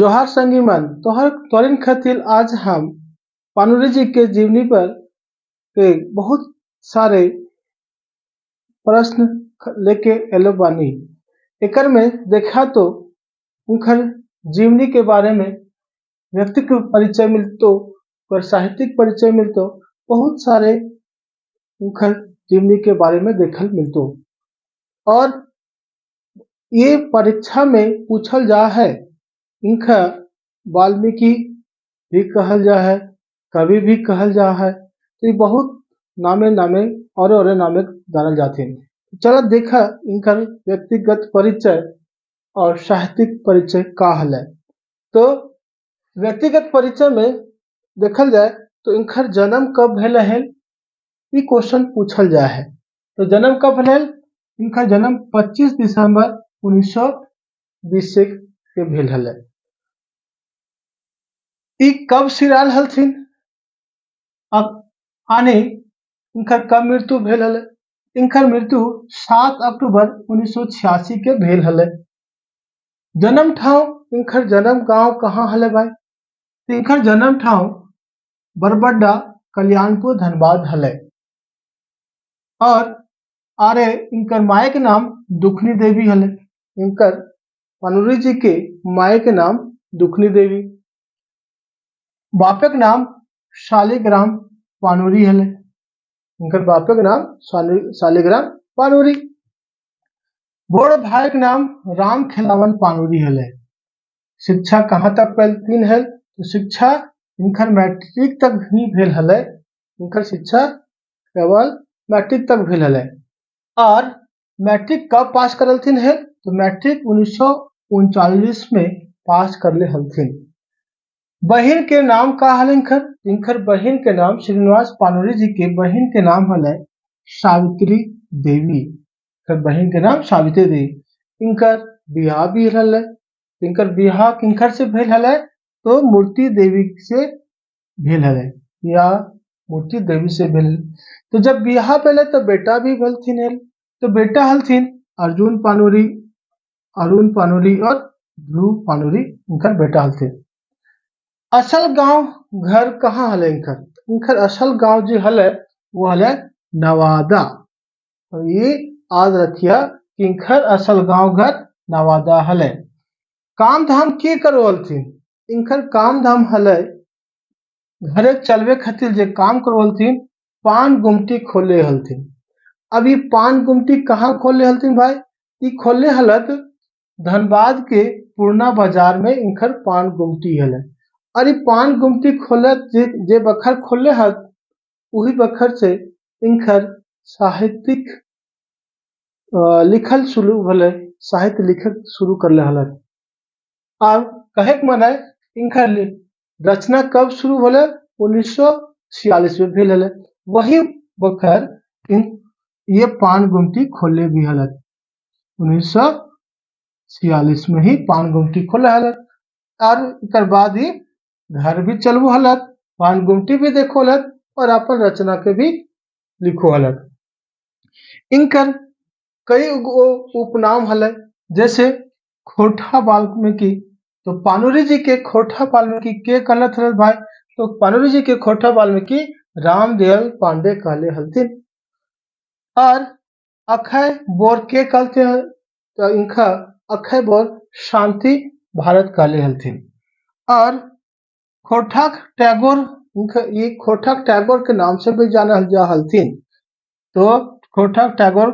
जोहार संगीमन तोरिन खातिर आज हम पानुरी जी के जीवनी पर के बहुत सारे प्रश्न लेके एलो बानी। एकर में देखा तो उनकर जीवनी के बारे में व्यक्ति के परिचय मिलतो और साहित्यिक परिचय मिलतो, बहुत सारे उनकर जीवनी के बारे में देखल मिलतो। और ये परीक्षा में पूछल जा है, इनका वाल्मीकि भी कहल जा है, कवि भी कहल जा है, तो ये बहुत नामे नामे और नामे जानल जाते हैं। चलो देखा इनका व्यक्तिगत परिचय और साहित्यिक परिचय का है। तो व्यक्तिगत परिचय में देखल जाए तो इनकर जन्म कब भेल है, ये क्वेश्चन पूछल जा है। तो जन्म कब भेल? इनका जन्म 25 दिसंबर 1920 के भेल है। ई कब सिराल हलथिन? अब आने इनकर कब मृत्यु भेल है? इनकर मृत्यु 7 अक्टूबर 1986 के भेल है। जन्म ठाव इनकर जन्म गांव कहाँ हले भाई? तो इनकर जन्म ठाव बरबड्डा कल्याणपुर धनबाद हले। और आरे इनकर माए के नाम दुखनी देवी हले। इनकर पानुरी जी के माए के नाम दुखनी देवी, बापक नाम शालिग्राम पानुरी हले। इनकर बापक नाम शालिग्राम पानुरी। बड़ भाई के नाम राम खेलावन पानुरी हले। शिक्षा कहाँ तक पैलतीन है? तो शिक्षा इनकर मैट्रिक तक ही भेल हले। इनकर शिक्षा केवल मैट्रिक तक भेल हले। और मैट्रिक कब पास करलथिन है? तो मैट्रिक 1939 में पास करले हलथिन। बहन के नाम का हल इनकर? इनकर बहन के नाम श्रीनिवास पानुरी जी के बहन के नाम हले सावित्री देवी। इनकर बहन के नाम सावित्री देवी। इनकर बियाह भी हले। इनकर बियाह किनकर से भेल हले? तो मूर्ति देवी से भेल हले, या मूर्ति देवी से भेल। तो जब बियाह पहले तो बेटा भी भेलथिन है। तो बेटा हलथिन अर्जुन पानुरी, अरुण पानुरी और ध्रुव पानुरी इनकर बेटा हलथिन। असल गांव घर कहाँ हले इनकर? इनकर असल गांव जो हले वो हले नवादा। और ये याद रखिया कि इनकर असल गांव घर नवादा हले। काम धाम के करवलथिन? इनकर काम धाम हले घरे चलवे खातिर जे काम करवलथिन, पान गुमटी खोले हलथिन। अब ये पान गुमटी कहाँ खोले हलथिन भाई? ये खोले हलत धनबाद के पूर्णा बाजार में इनकर पान गुमटी हले। और ये पान गुमटी खोलत जे बखर खोले हत, वही बखर से इनकर साहित्यिक लिखल शुरू भले, साहित्य लिखल शुरू करले हलत। अब कहे के मन है इनकर रचना कब शुरू भले? 1946 में भेल हले। वही बखर इन ये पान गुमटी खोले भी हलत। 1946 में ही पान गुमटी खोले हलत। और इकर बाद ही घर भी चलबो हलत, पान गुमटी भी देखो हलत और अपन रचना के भी लिखो हलत। इनकर कई उपनाम हले, जैसे खोठा वाल्मीकि। तो पानुरी जी के खोठा वाल्मीकि के कहलत हलत भाई? तो पानुरी जी के खोठा वाल्मीकि रामदयाल पांडे कहले हलथिन। और अक्षय बोर के कहते हैं? तो इनका अक्षय बोर शांति भारत कहले हलथिन। और खोठाक टैगोर, ये खोठाक टैगोर के नाम से भी जाना जा हलथिन। तो खोठाक टैगोर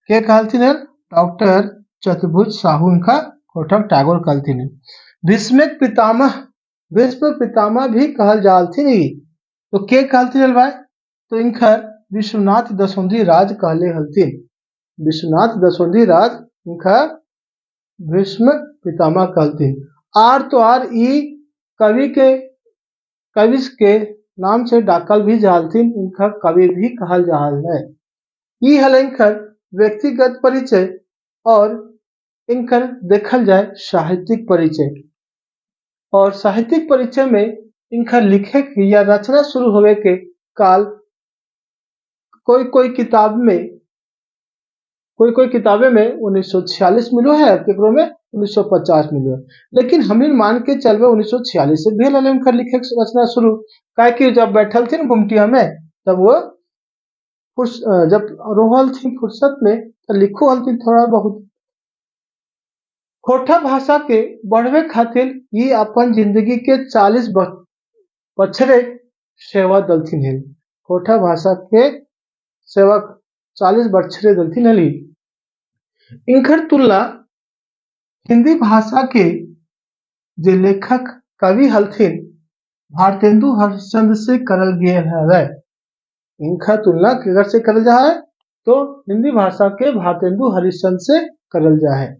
के कहलथिन है? डॉक्टर चतुर्भुज साहू इनका खोठाक टैगोर कहलथिन है। भीष्म पितामह भी कहल जालथिन ही। तो के कहलथिन है भाई? तो इनकर विश्वनाथ दसौंधी राज कहले हलथिन। विश्वनाथ दसौंधी राज इनका भीष्म पितामह कहलथिन। आर तो आर ई कवि के नाम से डाकल भी जालथिन, इनका कवि भी कहल जाल है। ये हल इनकर व्यक्तिगत परिचय। और इनकर देखल जाए साहित्यिक परिचय। और साहित्यिक परिचय में इनकर लिखे या रचना शुरू होवे के काल कोई किताबें में 1946 मिलो है, केकरो में 1950 में हुआ। लेकिन हमिन मान के चलबे 1946 से भेल हले उनकर लिखे के रचना शुरू। काहे कि जब बैठल थे गुमटिया में तब वो जब रोहल थी फुर्सत में तो लिखो हलथिन थोड़ा बहुत। खोटा भाषा के बढ़वे खातिर ये अपन जिंदगी के 40 बछरे सेवा दलथिन है। खोटा भाषा के सेवा 40 बछरे दलथिन हली। इनकर तुलना हिंदी भाषा के जे लेखक कवि हलथिन भारतेंदु हरिश्चंद्र से करल गए है। इनका तुलना किधर से करल जा है तो हिंदी भाषा के भारतेंदु हरिश्चंद्र से करल जा है।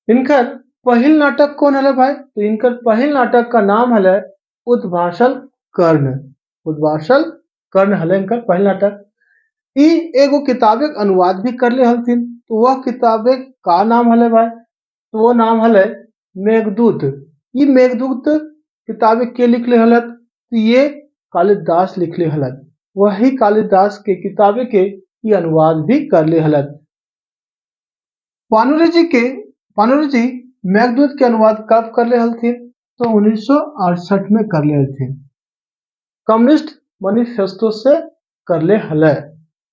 इनकर पहल नाटक कौन है भाई? तो इनकर पहल नाटक का नाम है उद्भाषल कर्ण। उद्भाषल कर्ण हले इनकर पहल नाटक। ई एगो किताबे के अनुवाद भी कर ले हलथिन। तो वह किताबे का नाम हले भाई? तो वो नाम हले मेघदूत। ये मेघदूत किताबे के लिखले हलत? तो ये कालिदास लिखले हलत। वही कालिदास के किताबे के ये अनुवाद भी कर ले हलत। पानुरी जी मेघदूत के अनुवाद कब कर ले हलथिन? तो 1968 में कर ले हलथिन। कम्युनिस्ट मैनिफेस्टो से कर ले हले।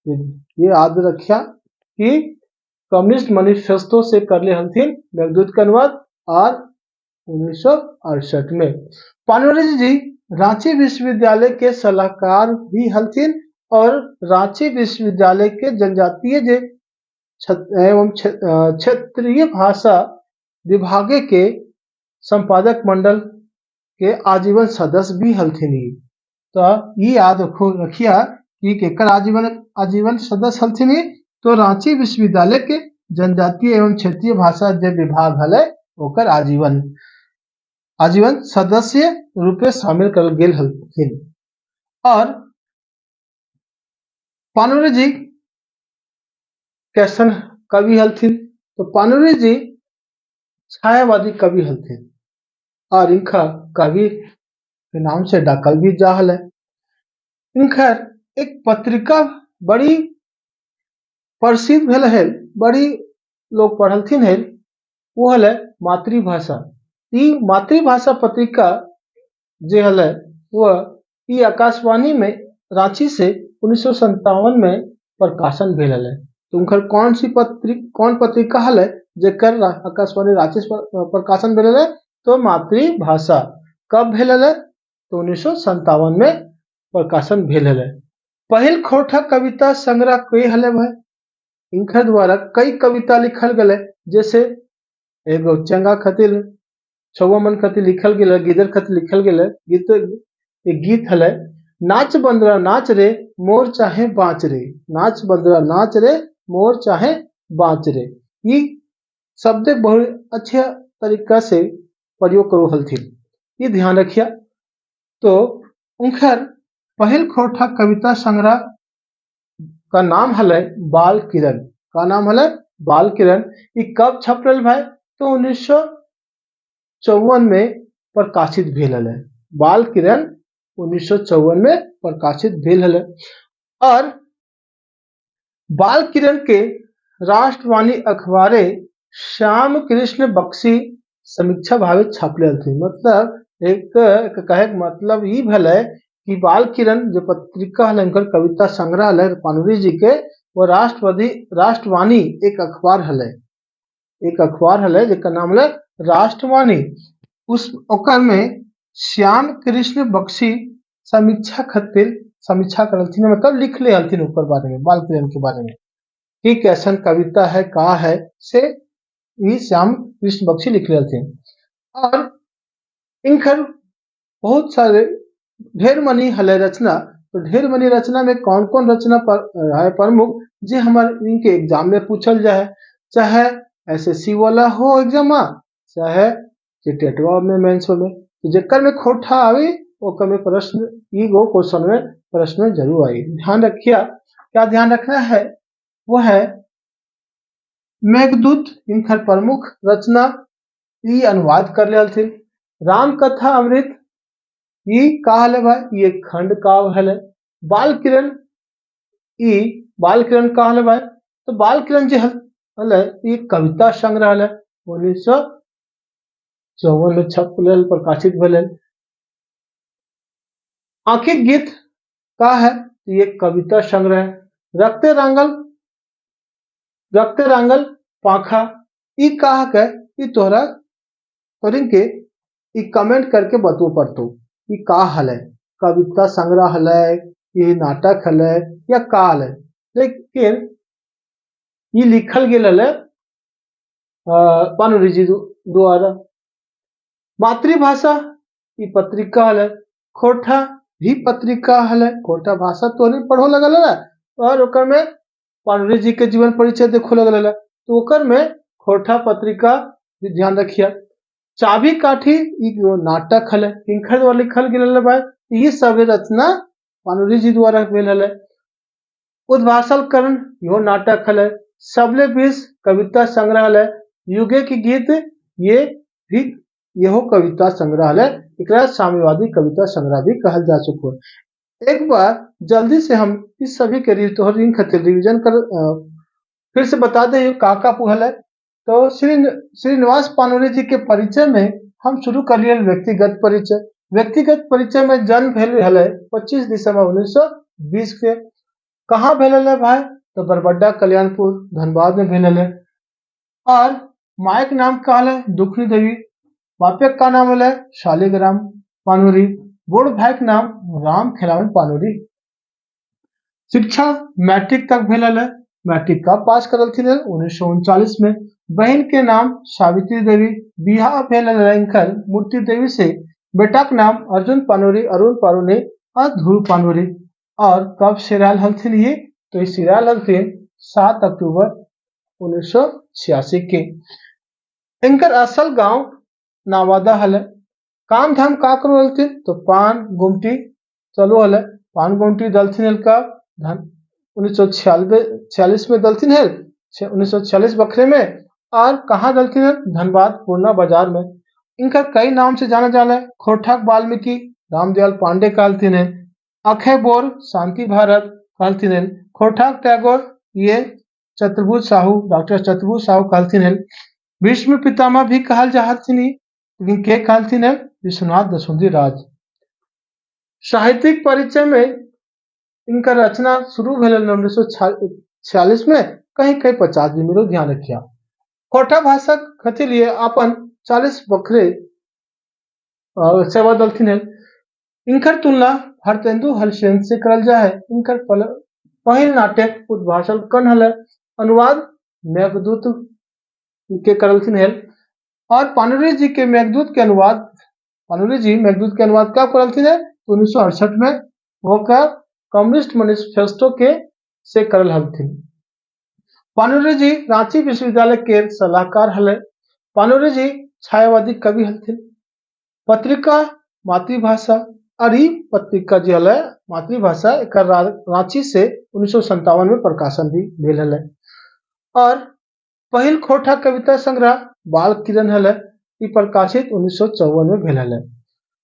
ये याद रखिया कि कम्युनिस्ट मैनिफेस्टो से कर ले हलथिन मेघदूत का अनुवाद और 1968 में। पानुरी जी रांची विश्वविद्यालय के सलाहकार भी हलथिन और रांची विश्वविद्यालय के जनजातीय जे एवं क्षेत्रीय भाषा विभागे के संपादक मंडल के आजीवन सदस्य भी हलथिन। तो ये याद रखिया कि केकर आजीवन सदस्य हलथिन। तो रांची विश्वविद्यालय के जनजातीय एवं क्षेत्रीय भाषा जे विभाग हले ओकर आजीवन सदस्य रूपे शामिल कर गेल हलथिन। और पानुरी जी कैसन कवि हलथिन? तो पानुरी जी छायावादी कवि हलथिन और इनका कवि के नाम से डाकल भी जा हले। इनकर एक पत्रिका बड़ी प्रसिद्ध भेल है, बड़ी लोग पढ़लथिन है, वो हले मातृभाषा। ई मातृभाषा पत्रिका जे हले वो ई आकाशवाणी में रांची से 1957 में प्रकाशन भेल हले। तो उनकर कौन पत्रिका हले जेकर आकाशवाणी रांची से प्रकाशन भेल हले? तो मातृभाषा। कब भेल हले? तो 1957 में प्रकाशन भेल हले। पहल खोटा कविता संग्रह के हले भाई? इनकर द्वारा कई कविता लिखल गए जैसे एगो चंगा खतिर छौवा मन खतिर लिखल गेल, गिदर खतिर लिखल गेल एक गीत हले नाच बंदरा नाच रे मोर चाहे बाँच रे। नाच बंदरा नाच रे मोर चाहे बाँच रे। ये शब्द बहुत अच्छे तरीका से प्रयोग करो हलथिन, ये ध्यान रखिया। तो उनकर पहल खोटा कविता संग्रह का नाम हले बाल किरण। का नाम हले बाल किरण। ये कब छपल भाई? तो 1954 में प्रकाशित भेल हले। बाल किरण 1954 में प्रकाशित भेल हले। और बाल किरण के राष्ट्रवाणी अखबारे श्याम कृष्ण बख्शी समीक्षा भावे छापले हलथिन। मतलब एक कहे मतलब ई भेले कि बाल किरण जो पत्रिका हले उनकर कविता संग्रह हले पानुरी जी के वो राष्ट्रवाणी एक अखबार हले जेकर नाम हले राष्ट्रवाणी। उस ओकर में श्याम कृष्ण बख्शी समीक्षा करलथिन, मतलब लिख ले हलथिन ऊपर बारे में बाल किरण के बारे में कि कैसन कविता है का है से ये श्याम कृष्ण बख्शी लिख ले हलथिन। और इनकर बहुत सारे ढेर मनी हले रचना। तो ढेर मनी रचना में कौन कौन रचना है प्रमुख जे हमारे इनके एग्जाम में पूछल जाए, चाहे एसएससी वाला हो एग्जाम चाहे टेटवा में मेंस में, तो जेकर में खोटा आवे ओकर में प्रश्न ईगो क्वेश्चन में प्रश्न में जरूर आई। ध्यान रखिया, क्या ध्यान रखना है वो है मेघदूत इनकर प्रमुख रचना ई अनुवाद कर ले हलथिन। राम कथा अमृत ई का हले भाई? ये खंड काव्य हले। बाल किरण का हले भाई? तो बाल किरण जे हले ये कविता संग्रह हले। 1954 में छपल प्रकाशित भेल। आंखिक गीत का है, ये कविता संग्रह है। रक्ते रांगल पाखा ई कहा के ई तोहरा के ई कमेंट करके बतू पड़तो ई का हल है, कविता संग्रह हल है, ये नाटक हल है या का हल है। लेकिन ये लिखल गेल हल पानुरी जी द्वारा। मातृभाषा ई पत्रिका हल है। खोटा भी पत्रिका हल है। खोटा भाषा तो नहीं पढ़ो लगल है और ओकर में पानुरी जी के जीवन परिचय देखो लगल है, तो ओकर में खोटा पत्रिका भी ध्यान रखिए। चाबी काठी ई नाटक हल है, किंखर द्वारा लिखल गेल बा। ये सब रचना पानुरी जी द्वारा भेल है। उद्भाषण करण यो नाटक हल है। सबले बीस कविता संग्रह हल है। युगे की गीत ये भी यहो कविता संग्रह हल है। एकरा साम्यवादी कविता संग्रह भी कहल जा चुको है। एक बार जल्दी से हम इस सभी के रिटोरिंग खातिर रिवीजन कर फिर से बता दें का पुहल है। तो श्रीनिवास पानुरी जी के परिचय में हम शुरू कर लिए व्यक्तिगत परिचय। व्यक्तिगत परिचय में जन्म भेल है 25 दिसंबर 1920 के। कहाँ भेल है भाई, तो बरबड्डा कल्याणपुर धनबाद में भेल है। और माए के नाम का है दुखनी देवी। बापे का नाम है शालिग्राम पानुरी। बूढ़ भाई के नाम राम खिलावन पानुरी। शिक्षा मैट्रिक तक भेल है। मैट्रिक का पास करल थी 1939 में। बहन के नाम सावित्री देवी। बिहार भेल है मूर्ति देवी से। बेटा के नाम अर्जुन पानुरी, अरुण पानुरी और ध्रुव पानुरी। और कब सिराल हलथिन ये, तो सिराल हलथिन 7 अक्टूबर 1986 के। इनकर असल गांव नवादा हल। काम धाम का करो हलथिन, तो पान गुमटी चलो हल। पान गुमटी दलथिन का 1946 में दलथिन है। 1946 बखरे में। और कहाँ दलथिन है, धनबाद पूर्णा बाजार में। इनका कई नाम से जाना जाना है। खोठाक वाल्मीकि रामदयाल पांडे कहलथिन है। अखय बोर शांति भारत कहलथिन है। खोठाक टैगोर ये चतुर्भुज साहू डॉक्टर चतुर्भुज साहू कहलथिन है। भीष्म पितामह भी कहल जाहथिन, लेकिन के कहलथिन है विश्वनाथ दसुंधी राज। साहित्यिक परिचय में इनका रचना शुरू भेल 1946 में, कहीं कहीं 50 भी मिलो ध्यान रखिया। खोटा भाषा खातिर लिए अपन 40 बखरे सेवा दलथिन है। इनकर तुलना भारतेंदु हरिश्चंद्र से करल जा है। इनकर पहल नाटक उद्भाषण कन हल। अनुवाद मेघदूत के करलथिन है। और पानुरी जी मेघदूत के अनुवाद कब करलथिन है, 1968 में होकर कम्युनिस्ट मैनिफेस्टो के से करल हलथिन। पानुरी जी रांची विश्वविद्यालय के सलाहकार हले। पानुरी जी छायावादी कवि हलथिन। पत्रिका मातृभाषा और ई पत्रिका जी हले मातृभाषा एकर रांची से 1957 में प्रकाशन भी भेल हले। और पहिल खोटा कविता संग्रह बाल किरण हले, ई प्रकाशित 1954 में भेल हले।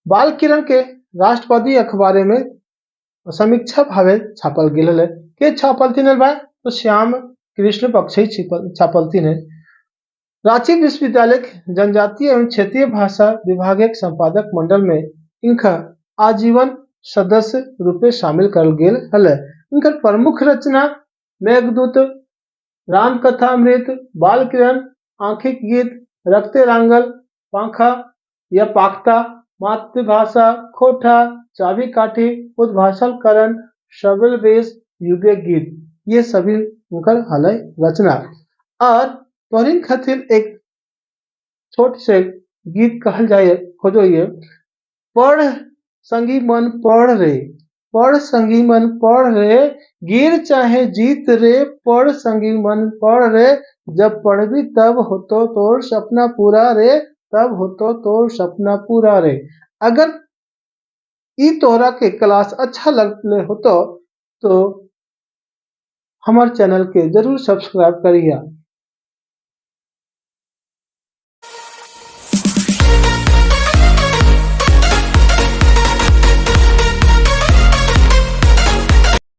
बाल किरण के राष्ट्रवादी अखबार में समीक्षा भावे छापल गेल हले। के छापलथिन है भाई, तो श्याम कृष्ण बख्शी छापलथिन है। रांची विश्वविद्यालय जनजातीय एवं क्षेत्रीय भाषा विभाग के संपादक मंडल में इनका आजीवन सदस्य रूपे शामिल करल गेल हले। इनकर प्रमुख रचना मेघदूत, राम कथा अमृत, बाल किरण, आंखिक गीत, रक्ते रांगल पाखा या पाखता, मातृभाषा, खोटा, चाबी काठी, उद्भाषण करण, शबल बेस, युगे गीत, ये सभी उनकर हल रचना। और तोहरीन खातिर एक छोट से गीत कहल जाए खोजो ये। पढ़ संगी मन पढ़ रे, पढ़ संगी मन पढ़ रे, गिर चाहे जीत रे, पढ़ संगी मन पढ़ रे, जब पढ़बी तब होतो तोर सपना पूरा रे, तब होतो तोर सपना पूरा रे। अगर ई तोहरा के क्लास अच्छा लगले हो तो हमारे चैनल के जरूर सब्सक्राइब करिए।